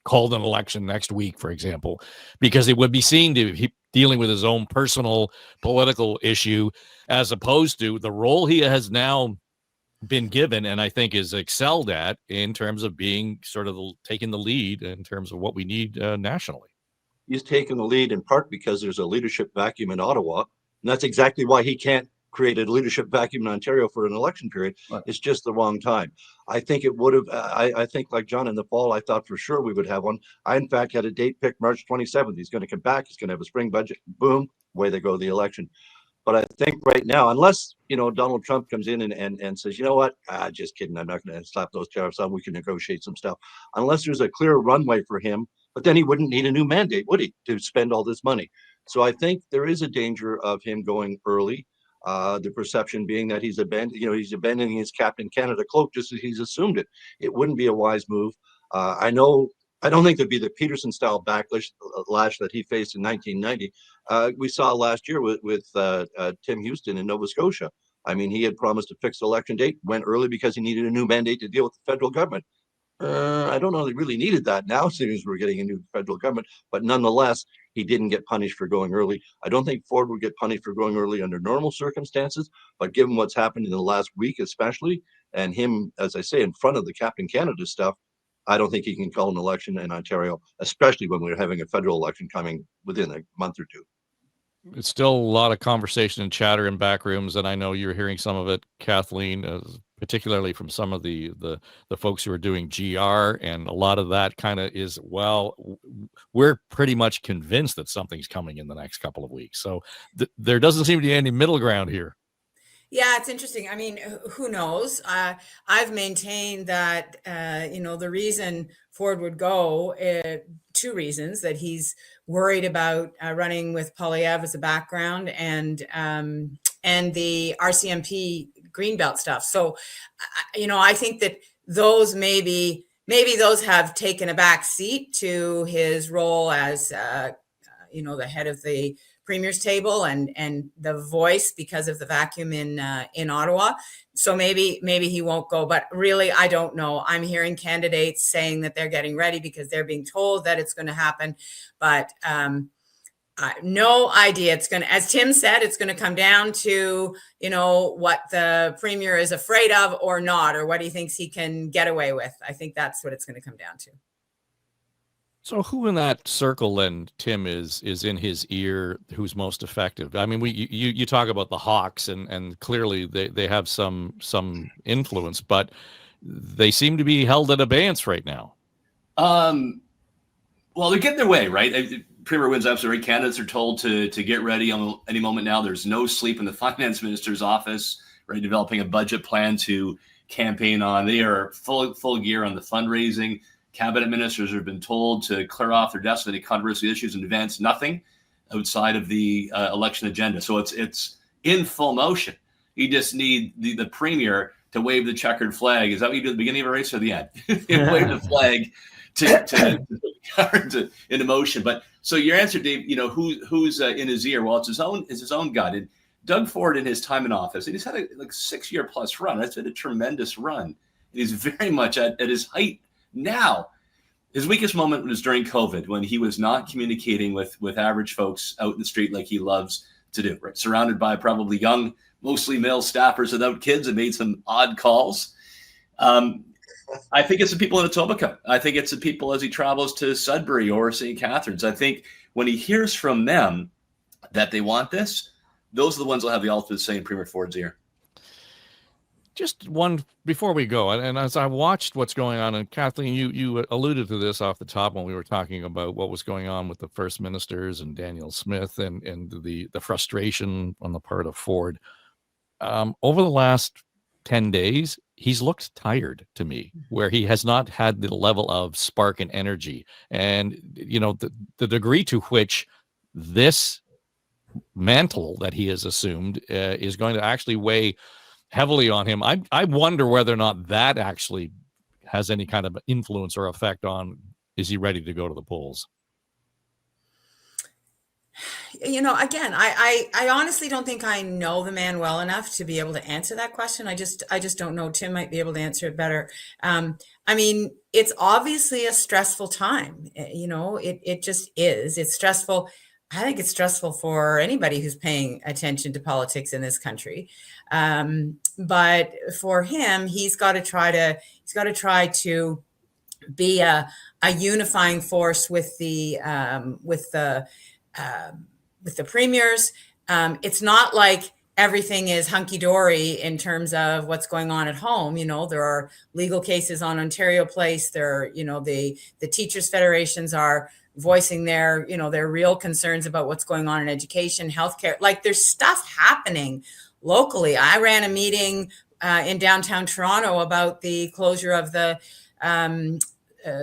S2: called an election next week, for example, because it would be seen to be dealing with his own personal political issue, as opposed to the role he has now been given, and I think is excelled at, in terms of being sort of taking the lead in terms of what we need nationally.
S4: He's taken the lead in part because there's a leadership vacuum in Ottawa, and that's exactly why he can't create a leadership vacuum in Ontario for an election period. Right. It's just the wrong time. I think it would have, I think like John in the fall, I thought for sure we would have one. I, in fact, had a date picked March 27th. He's going to come back. He's going to have a spring budget. Boom, away they go, the election. But I think right now, unless, Donald Trump comes in and says, you know what, just kidding, I'm not going to slap those tariffs on. We can negotiate some stuff. Unless there's a clear runway for him, but then he wouldn't need a new mandate, would he, to spend all this money? So I think there is a danger of him going early. The perception being that he's abandoning his Captain Canada cloak just as he's assumed it. It wouldn't be a wise move. I don't think there'd be the Peterson style backlash that he faced in 1990. We saw last year with Tim Houston in Nova Scotia. He had promised a fixed election date, went early because he needed a new mandate to deal with the federal government. I don't know if he really needed that now, since we're getting a new federal government, but nonetheless, he didn't get punished for going early. I don't think Ford would get punished for going early under normal circumstances, but given what's happened in the last week, especially, and him, as I say, in front of the Captain Canada stuff, I don't think he can call an election in Ontario, especially when we're having a federal election coming within a month or two.
S2: It's still a lot of conversation and chatter in back rooms, and I know you're hearing some of it, Kathleen, particularly from some of the folks who are doing GR, and a lot of that kind of is, well, we're pretty much convinced that something's coming in the next couple of weeks. So there doesn't seem to be any middle ground here.
S7: Yeah, it's interesting. I mean, who knows? I've maintained that, the reason Ford would go, two reasons: that he's worried about running with Poilievre as a background, and the RCMP Greenbelt stuff. So, I think that those maybe those have taken a back seat to his role as, the head of the Premier's table and the voice, because of the vacuum in Ottawa. So maybe he won't go, but really, I don't know. I'm hearing candidates saying that they're getting ready because they're being told that it's going to happen, but no idea. It's going to, as Tim said, it's going to come down to, what the Premier is afraid of or not, or what he thinks he can get away with. I think that's what it's going to come down to.
S2: So who in that circle then, Tim, is in his ear, who's most effective? I mean, you talk about the Hawks, and clearly they have some influence, but they seem to be held at abeyance right now.
S3: Well, they're getting their way, right? Premier wins absolutely. Candidates are told to get ready on any moment now. There's no sleep in the finance minister's office, right? Developing a budget plan to campaign on. They are full gear on the fundraising. Cabinet ministers have been told to clear off their desks with any controversial issues and advance nothing outside of the election agenda. So it's in full motion. You just need the Premier to wave the checkered flag. Is that what you do at the beginning of a race or the end? Wave the flag to into motion. But so your answer, Dave, who's in his ear? Well, it's his own gut. And Doug Ford, in his time in office, and he's had a 6-year plus run. That's been a tremendous run. He's very much at his height now. His weakest moment was during COVID, when he was not communicating with average folks out in the street like he loves to do, right? Surrounded by probably young, mostly male staffers without kids, and made some odd calls. I think it's the people in Etobicoke. I think it's the people as he travels to Sudbury or St. Catharines. I think when he hears from them that they want this, those are the ones that will have the ultimate say in Premier Ford's ear.
S2: Just one before we go, and as I watched what's going on, and Kathleen, you alluded to this off the top when we were talking about what was going on with the first ministers and Daniel Smith and the frustration on the part of Ford. Over the last 10 days, he's looked tired to me, where he has not had the level of spark and energy. And, the degree to which this mantle that he has assumed is going to actually weigh heavily on him. I wonder whether or not that actually has any kind of influence or effect on, is he ready to go to the polls?
S7: Again, I honestly don't think I know the man well enough to be able to answer that question. I just don't know. Tim might be able to answer it better. I mean, it's obviously a stressful time. It just is. It's stressful. I think it's stressful for anybody who's paying attention to politics in this country. But for him, he's got to try to be a unifying force with the premiers. It's not like everything is hunky-dory in terms of what's going on at home. There are legal cases on Ontario Place. The teachers' federations are voicing their real concerns about what's going on in education, healthcare. Like, there's stuff happening locally. I ran a meeting in downtown Toronto about the closure of the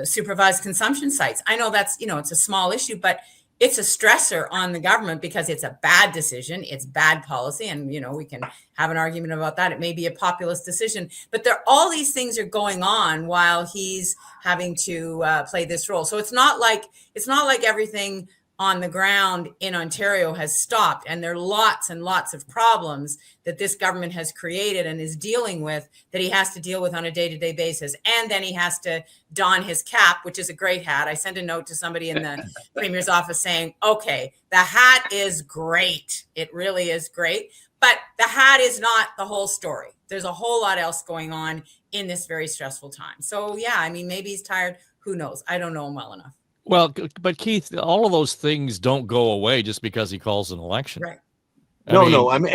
S7: supervised consumption sites. I know that's, it's a small issue, but it's a stressor on the government because it's a bad decision. It's bad policy. And, we can have an argument about that. It may be a populist decision, but all these things are going on while he's having to play this role. So it's not like everything on the ground in Ontario has stopped. And there are lots and lots of problems that this government has created and is dealing with, that he has to deal with on a day-to-day basis. And then he has to don his cap, which is a great hat. I sent a note to somebody in the Premier's office saying, okay, the hat is great. It really is great. But the hat is not the whole story. There's a whole lot else going on in this very stressful time. So yeah, I mean, maybe he's tired. Who knows? I don't know him well enough.
S2: Well, but Keith, all of those things don't go away just because he calls an election.
S7: Right.
S4: No. I mean,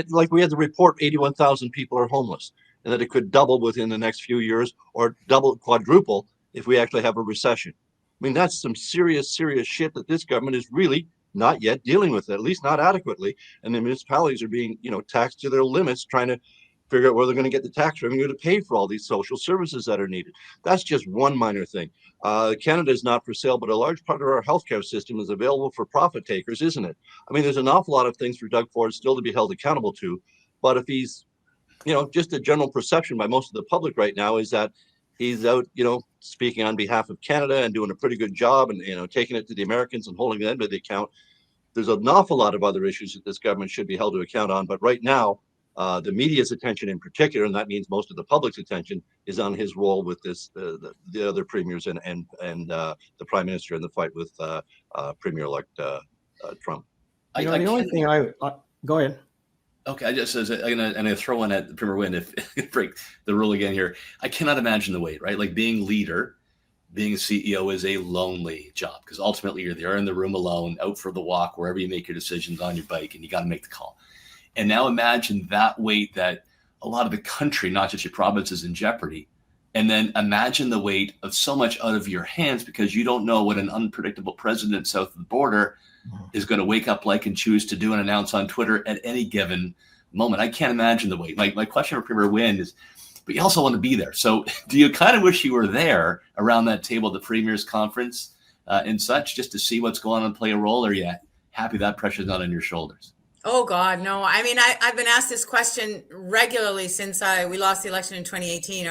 S4: like we had the report, 81,000 people are homeless, and that it could double within the next few years, or double, quadruple if we actually have a recession. I mean, that's some serious shit that this government is really not yet dealing with, at least not adequately. And the municipalities are being, taxed to their limits, trying to figure out where they're going to get the tax revenue to pay for all these social services that are needed. That's just one minor thing. Canada is not for sale, but a large part of our healthcare system is available for profit takers, isn't it? I mean, there's an awful lot of things for Doug Ford still to be held accountable to. But if he's, just a general perception by most of the public right now is that he's out, speaking on behalf of Canada and doing a pretty good job and, taking it to the Americans and holding them to the account. There's an awful lot of other issues that this government should be held to account on. But right now, the media's attention in particular, and that means most of the public's attention, is on his role with this, the other premiers and the prime minister in the fight with Premier-elect Trump.
S8: The only thing go ahead.
S3: Okay, I'm gonna throw in at the Premier Win if break the rule again here. I cannot imagine the wait, right? Like being leader, being a CEO is a lonely job because ultimately you're there in the room alone, out for the walk, wherever you make your decisions on your bike, and you got to make the call. And now imagine that weight that a lot of the country, not just your province, is in jeopardy. And then imagine the weight of so much out of your hands because you don't know what an unpredictable president south of the border is going to wake up like and choose to do and announce on Twitter at any given moment. I can't imagine the weight. My question for Premier Wynne is, but you also want to be there. So do you kind of wish you were there around that table at the Premier's conference and such, just to see what's going on and play a role? Or are you happy that pressure's not on your shoulders?
S7: Oh God, no. I mean, I've been asked this question regularly since we lost the election in 2018.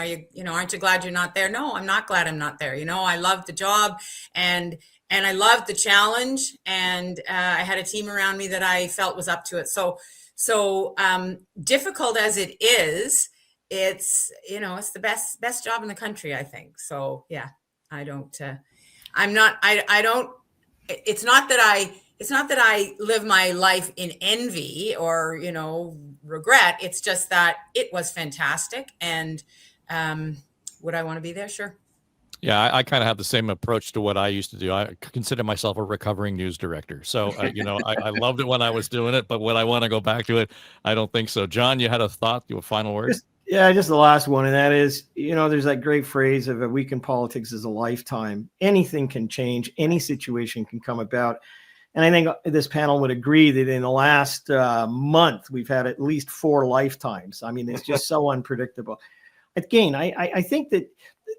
S7: Aren't you glad you're not there? No, I'm not glad I'm not there. I love the job and I loved the challenge, and I had a team around me that I felt was up to it. So difficult as it is, it's the best job in the country, I think. So yeah, it's not that I live my life in envy or, regret. It's just that it was fantastic. And would I want to be there? Sure.
S2: Yeah, I kind of have the same approach to what I used to do. I consider myself a recovering news director. So, I loved it when I was doing it, but would I want to go back to it? I don't think so. John, you had a thought, you have a final word?
S8: Just the last one. And that is, there's that great phrase of a week in politics is a lifetime. Anything can change. Any situation can come about. And I think this panel would agree that in the last month, we've had at least 4 lifetimes. I mean, it's just so unpredictable. Again, I think that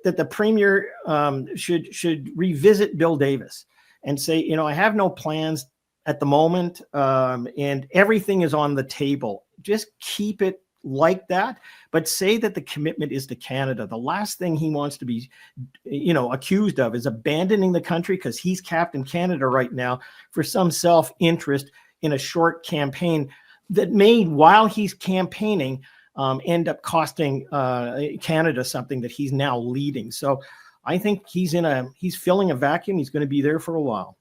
S8: the Premier should revisit Bill Davis and say, I have no plans at the moment, and everything is on the table. Just keep it like that, but say that the commitment is to Canada. The last thing he wants to be, accused of is abandoning the country because he's Captain Canada right now for some self-interest in a short campaign that may, while he's campaigning, end up costing Canada something that he's now leading. So I think he's filling a vacuum. He's going to be there for a while.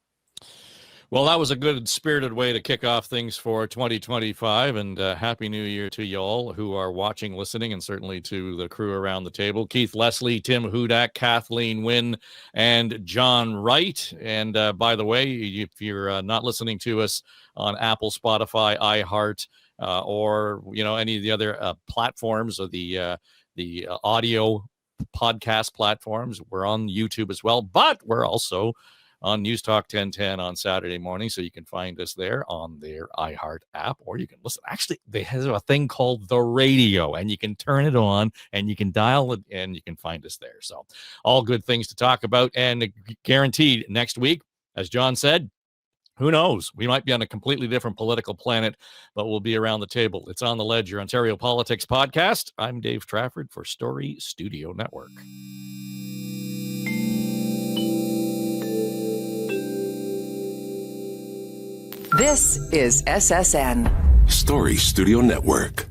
S2: Well, that was a good spirited way to kick off things for 2025, and Happy New Year to you all who are watching, listening, and certainly to the crew around the table. Keith Leslie, Tim Hudak, Kathleen Wynne, and John Wright. And by the way, if you're not listening to us on Apple, Spotify, iHeart, or any of the other platforms or the audio podcast platforms, we're on YouTube as well, but we're also on News Talk 1010 on Saturday morning. So you can find us there on their iHeart app, or you can listen. Actually, they have a thing called the radio, and you can turn it on and you can dial it and you can find us there. So all good things to talk about, and guaranteed next week, as John said, who knows? We might be on a completely different political planet, but we'll be around the table. It's On the Ledge, your Ontario Politics podcast. I'm Dave Trafford for Story Studio Network.
S9: This is SSN.
S10: Story Studio Network.